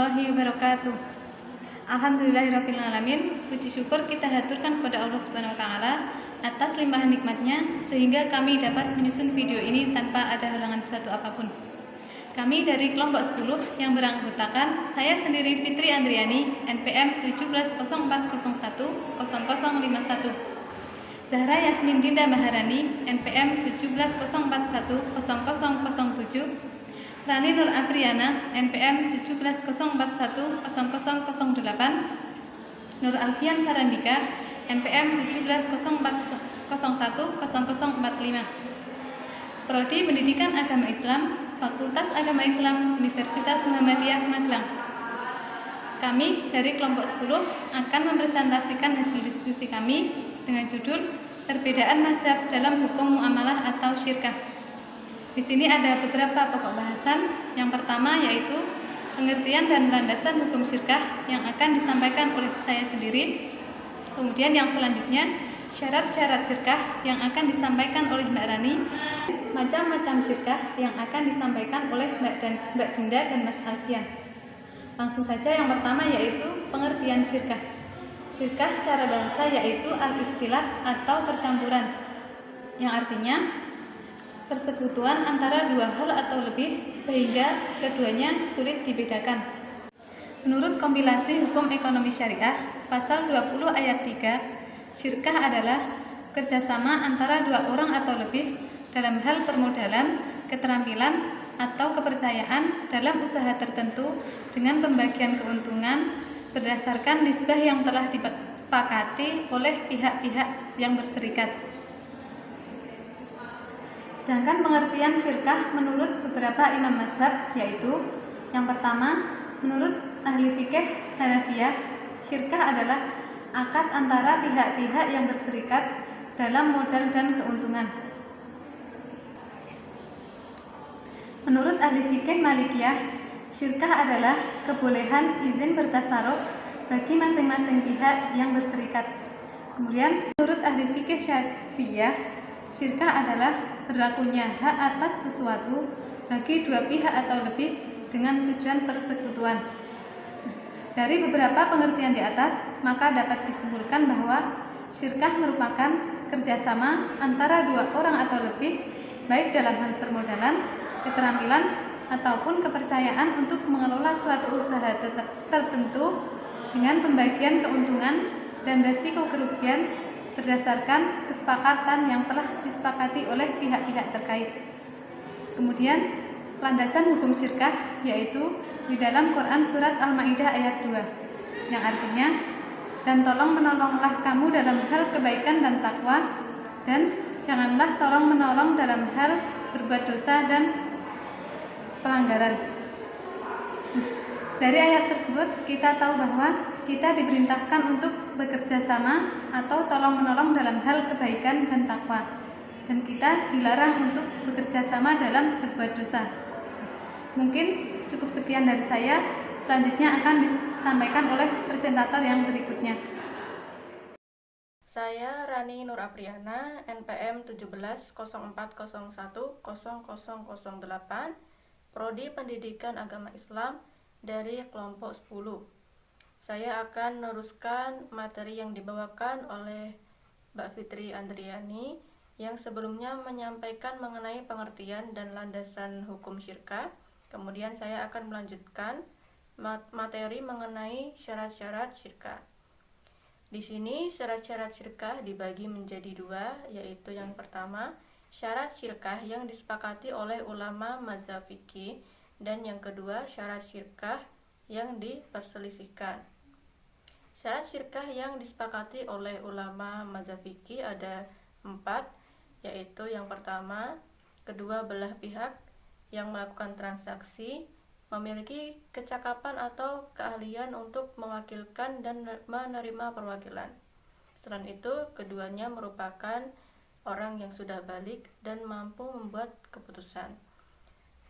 warahmatullahi wabarakatuh. Alhamdulillahirrabbilalamin. Puji syukur kita haturkan kepada Allah Subhanahu wa Ta'ala atas limpahan nikmatnya sehingga kami dapat menyusun video ini tanpa ada halangan suatu apapun. Kami dari kelompok 10 yang beranggotakan saya sendiri Fitri Andriani, NPM 1704010051, Zahra Yasmin Dinda Maharani, NPM 1704100007, Rani Nur Apriana, NPM 1704100008, Nur Alfian Farandika, NPM 1704010045, Prodi Pendidikan Agama Islam, Fakultas Agama Islam, Universitas Muhammadiyah Magelang. Kami dari kelompok 10 akan mempresentasikan hasil diskusi kami dengan judul Perbedaan mazhab dalam hukum muamalah atau syirkah. Di sini ada beberapa pokok bahasan. Yang pertama yaitu pengertian dan landasan hukum syirkah yang akan disampaikan oleh saya sendiri. Kemudian yang selanjutnya syarat-syarat syirkah yang akan disampaikan oleh Mbak Rani. Macam-macam syirkah yang akan disampaikan oleh Mbak Dinda dan Mas Alfian. Langsung saja yang pertama yaitu pengertian syirkah. Syirkah secara bahasa yaitu al-ikhtilat atau percampuran, yang artinya persekutuan antara dua hal atau lebih sehingga keduanya sulit dibedakan. Menurut kompilasi hukum ekonomi syariah pasal 20 ayat 3, syirkah adalah kerjasama antara dua orang atau lebih dalam hal permodalan, keterampilan, atau kepercayaan dalam usaha tertentu dengan pembagian keuntungan berdasarkan nisbah yang telah disepakati oleh pihak-pihak yang berserikat. Sedangkan pengertian syirkah menurut beberapa imam mazhab yaitu yang pertama, menurut ahli fikih Hanafiyah, syirkah adalah akad antara pihak-pihak yang berserikat dalam modal dan keuntungan. Menurut ahli fikih Malikiyah, syirkah adalah kebolehan izin bertasarruf bagi masing-masing pihak yang berserikat. Kemudian menurut ahli fikih Syafi'iyah, syirkah adalah berlakunya hak atas sesuatu bagi dua pihak atau lebih dengan tujuan persekutuan. Dari beberapa pengertian di atas, maka dapat disimpulkan bahwa syirkah merupakan kerjasama antara dua orang atau lebih, baik dalam hal permodalan, keterampilan, ataupun kepercayaan untuk mengelola suatu usaha tertentu dengan pembagian keuntungan dan risiko kerugian berdasarkan kesepakatan yang telah disepakati oleh pihak-pihak terkait. Kemudian, landasan hukum syirkah yaitu di dalam Quran surat Al-Maidah ayat 2, yang artinya, dan tolong menolonglah kamu dalam hal kebaikan dan takwa, dan janganlah tolong menolong dalam hal berbuat dosa dan pelanggaran. Dari ayat tersebut kita tahu bahwa kita diperintahkan untuk bekerja sama atau tolong-menolong dalam hal kebaikan dan takwa, dan kita dilarang untuk bekerja sama dalam berbuat dosa. Mungkin cukup sekian dari saya. Selanjutnya akan disampaikan oleh presentator yang berikutnya. Saya Rani Nur Apriana, NPM 1704010008, Prodi Pendidikan Agama Islam dari kelompok 10. Saya akan meneruskan materi yang dibawakan oleh Mbak Fitri Andriani yang sebelumnya menyampaikan mengenai pengertian dan landasan hukum syirkah. Kemudian saya akan melanjutkan materi mengenai syarat-syarat syirkah. Di sini syarat-syarat syirkah dibagi menjadi dua, yaitu yang pertama, syarat syirkah yang disepakati oleh ulama mazhab fikih, dan yang kedua, syarat syirkah yang diperselisihkan. Syarat syirkah yang disepakati oleh ulama mazhab fikih ada 4, yaitu yang pertama, kedua belah pihak yang melakukan transaksi memiliki kecakapan atau keahlian untuk mewakilkan dan menerima perwakilan. Selain itu, keduanya merupakan orang yang sudah balik dan mampu membuat keputusan.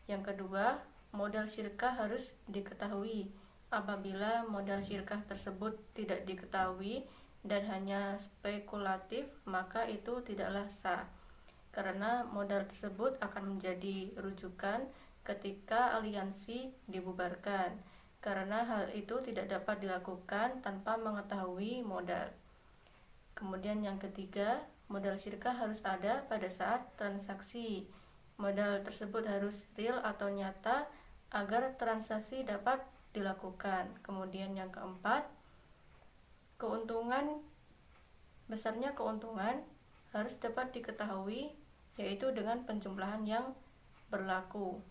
Yang kedua, modal syirkah harus diketahui. Apabila modal syirkah tersebut tidak diketahui dan hanya spekulatif, maka itu tidaklah sah, karena modal tersebut akan menjadi rujukan ketika aliansi dibubarkan. karena hal itu tidak dapat dilakukan tanpa mengetahui modal. Kemudian yang ketiga, modal syirkah harus ada pada saat transaksi. Modal tersebut harus real atau nyata agar transaksi dapat dilakukan. Kemudian yang keempat, besarnya keuntungan harus dapat diketahui, yaitu dengan penjumlahan yang berlaku.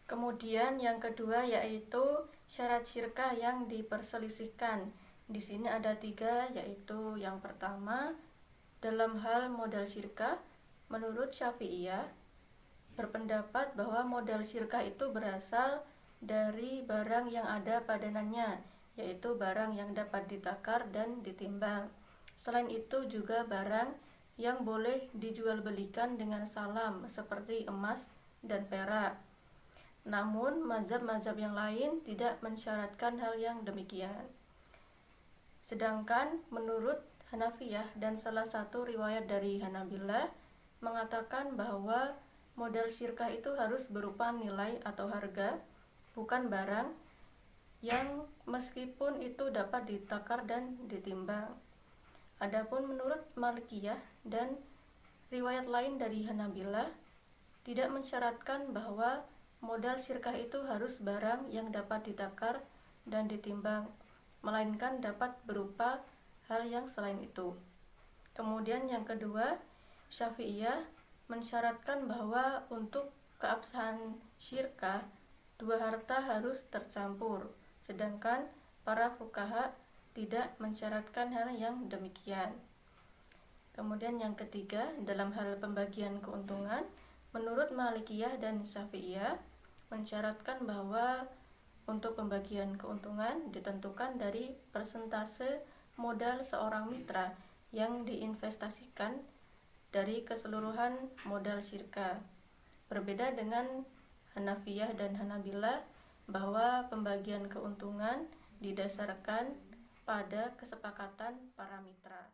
Kemudian yang kedua yaitu syarat syirkah yang diperselisihkan. Di sini ada 3, yaitu yang pertama, dalam hal modal syirkah, menurut Syafi'iyah berpendapat bahwa modal syirkah itu berasal dari barang yang ada padanannya, yaitu barang yang dapat ditakar dan ditimbang. Selain itu juga barang yang boleh dijual belikan dengan salam seperti emas dan perak. Namun mazhab-mazhab yang lain tidak mensyaratkan hal yang demikian. Sedangkan menurut Hanafiyah dan salah satu riwayat dari Hanabilah mengatakan bahwa modal syirkah itu harus berupa nilai atau harga, bukan barang, yang meskipun itu dapat ditakar dan ditimbang. Adapun menurut Malikiyah dan riwayat lain dari Hanabilah tidak mensyaratkan bahwa modal syirkah itu harus barang yang dapat ditakar dan ditimbang, melainkan dapat berupa hal yang selain itu. Kemudian yang kedua, Syafi'iyah mensyaratkan bahwa untuk keabsahan syirkah, 2 harta harus tercampur, sedangkan para fuqaha tidak mensyaratkan hal yang demikian. Kemudian yang ketiga, dalam hal pembagian keuntungan, menurut Malikiyah dan Syafi'iyah mensyaratkan bahwa untuk pembagian keuntungan ditentukan dari persentase modal seorang mitra yang diinvestasikan dari keseluruhan modal syirkah. Berbeda dengan Hanafiyah dan Hanabilah bahwa pembagian keuntungan didasarkan pada kesepakatan para mitra.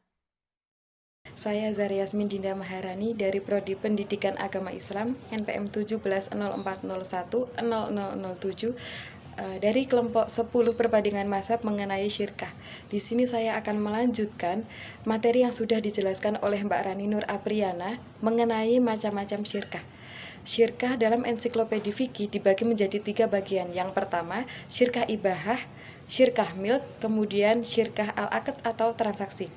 Saya Zari Yasmin Dinda Maharani dari Prodi Pendidikan Agama Islam NPM 1704010007 dari kelompok 10 perbandingan mazhab mengenai syirkah. Di sini saya akan melanjutkan materi yang sudah dijelaskan oleh Mbak Rani Nur Apriana mengenai macam-macam syirkah. Syirkah dalam ensiklopedia fikih dibagi menjadi 3 bagian. Yang pertama, syirkah ibahah, syirkah milk, kemudian syirkah al-aqd atau transaksi.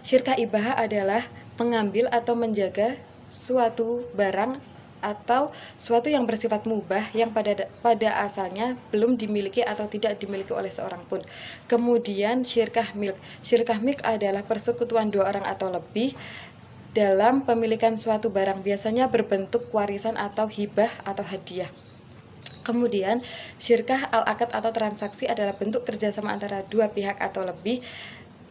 Syirkah ibahah adalah mengambil atau menjaga suatu barang atau suatu yang bersifat mubah yang pada asalnya belum dimiliki atau tidak dimiliki oleh seorang pun. Kemudian syirkah milk. Syirkah milk adalah persekutuan 2 orang atau lebih dalam pemilikan suatu barang, biasanya berbentuk warisan atau hibah atau hadiah. Kemudian syirkah al-aqd atau transaksi adalah bentuk kerjasama antara 2 pihak atau lebih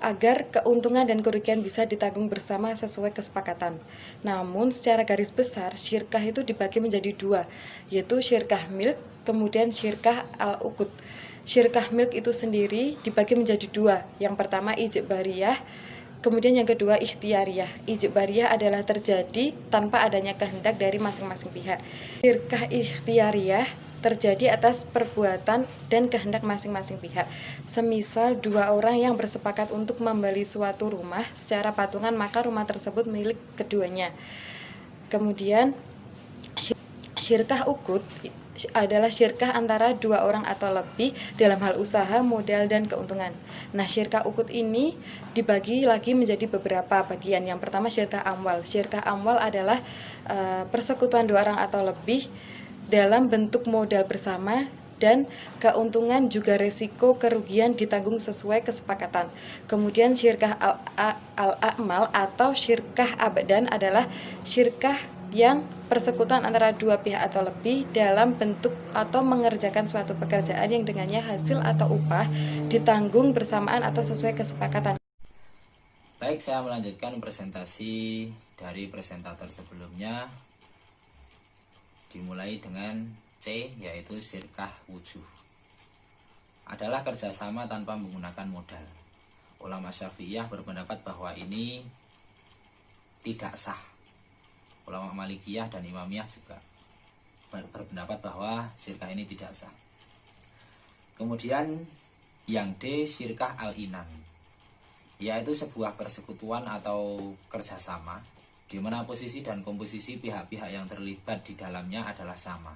agar keuntungan dan kerugian bisa ditanggung bersama sesuai kesepakatan. Namun secara garis besar syirkah itu dibagi menjadi 2, yaitu syirkah milk kemudian syirkah al-uqud. Syirkah milk itu sendiri dibagi menjadi 2. Yang pertama ijbariyah, kemudian yang kedua ikhtiariyah. Ijbariyah adalah terjadi tanpa adanya kehendak dari masing-masing pihak. Syirkah ikhtiariyah terjadi atas perbuatan dan kehendak masing-masing pihak. Semisal 2 orang yang bersepakat untuk membeli suatu rumah secara patungan, maka rumah tersebut milik keduanya. Kemudian syirkah uqud adalah syirkah antara 2 orang atau lebih dalam hal usaha, modal, dan keuntungan. Nah, syirkah uqud ini dibagi lagi menjadi beberapa bagian. Yang pertama syirkah amwal. Syirkah amwal adalah persekutuan 2 orang atau lebih dalam bentuk modal bersama dan keuntungan juga resiko kerugian ditanggung sesuai kesepakatan. Kemudian syirkah al-a'mal atau syirkah abadan adalah syirkah yang persekutuan antara 2 pihak atau lebih dalam bentuk atau mengerjakan suatu pekerjaan yang dengannya hasil atau upah ditanggung bersamaan atau sesuai kesepakatan. Baik, saya melanjutkan presentasi dari presentator sebelumnya. Dimulai dengan C, yaitu syirkah wujuh. Adalah kerjasama tanpa menggunakan modal. Ulama Syafi'iyah berpendapat bahwa ini tidak sah. Ulama Malikiyah dan Imamiyah juga berpendapat bahwa syirkah ini tidak sah. Kemudian yang D, syirkah al-inan, yaitu sebuah persekutuan atau kerjasama di mana posisi dan komposisi pihak-pihak yang terlibat di dalamnya adalah sama,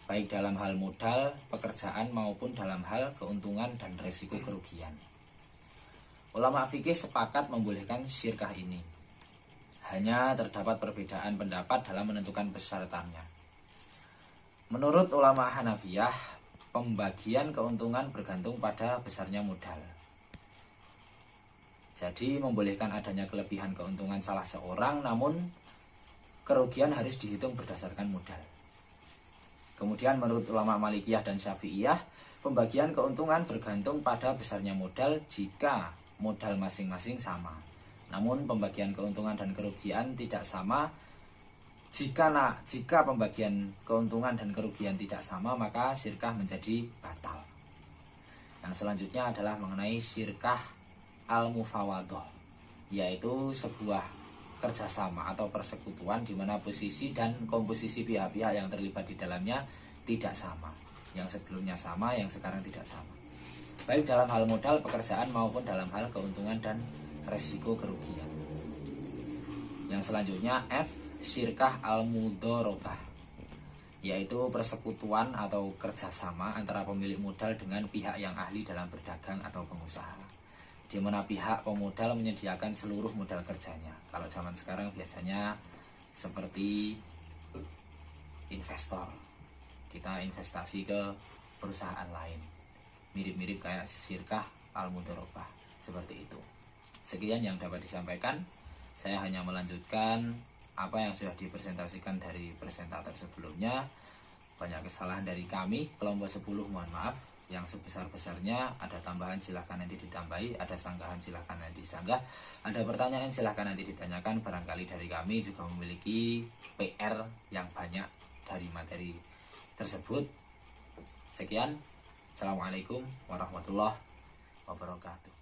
baik dalam hal modal, pekerjaan maupun dalam hal keuntungan dan resiko kerugian. Ulama fikih sepakat membolehkan syirkah ini. Hanya terdapat perbedaan pendapat dalam menentukan persyaratannya. Menurut ulama Hanafiyah, pembagian keuntungan bergantung pada besarnya modal. Jadi membolehkan adanya kelebihan keuntungan salah seorang, namun kerugian harus dihitung berdasarkan modal. Kemudian menurut ulama Malikiyah dan Syafi'iyah, pembagian keuntungan bergantung pada besarnya modal jika modal masing-masing sama. Namun pembagian keuntungan dan kerugian tidak sama. Jika pembagian keuntungan dan kerugian tidak sama, maka syirkah menjadi batal. Yang selanjutnya adalah mengenai syirkah al-mufawadah, yaitu sebuah kerjasama atau persekutuan di mana posisi dan komposisi pihak-pihak yang terlibat di dalamnya tidak sama. Yang sebelumnya sama, yang sekarang tidak sama, baik dalam hal modal, pekerjaan maupun dalam hal keuntungan dan resiko kerugian. Yang selanjutnya F, syirkah al-mudharabah, yaitu persekutuan atau kerjasama antara pemilik modal dengan pihak yang ahli dalam berdagang atau pengusaha, di mana pihak pemodal menyediakan seluruh modal kerjanya. Kalau zaman sekarang biasanya seperti investor, kita investasi ke perusahaan lain, mirip-mirip kayak syirkah al-mudharabah, seperti itu. Sekian yang dapat disampaikan. Saya hanya melanjutkan apa yang sudah dipresentasikan dari presentator sebelumnya. Banyak kesalahan dari kami, kelompok 10, mohon maaf. Yang sebesar-besarnya. Ada tambahan silahkan nanti ditambahi, ada sanggahan silahkan nanti disanggah, ada pertanyaan silahkan nanti ditanyakan. Barangkali dari kami juga memiliki PR yang banyak dari materi tersebut. Sekian, Assalamualaikum warahmatullahi wabarakatuh.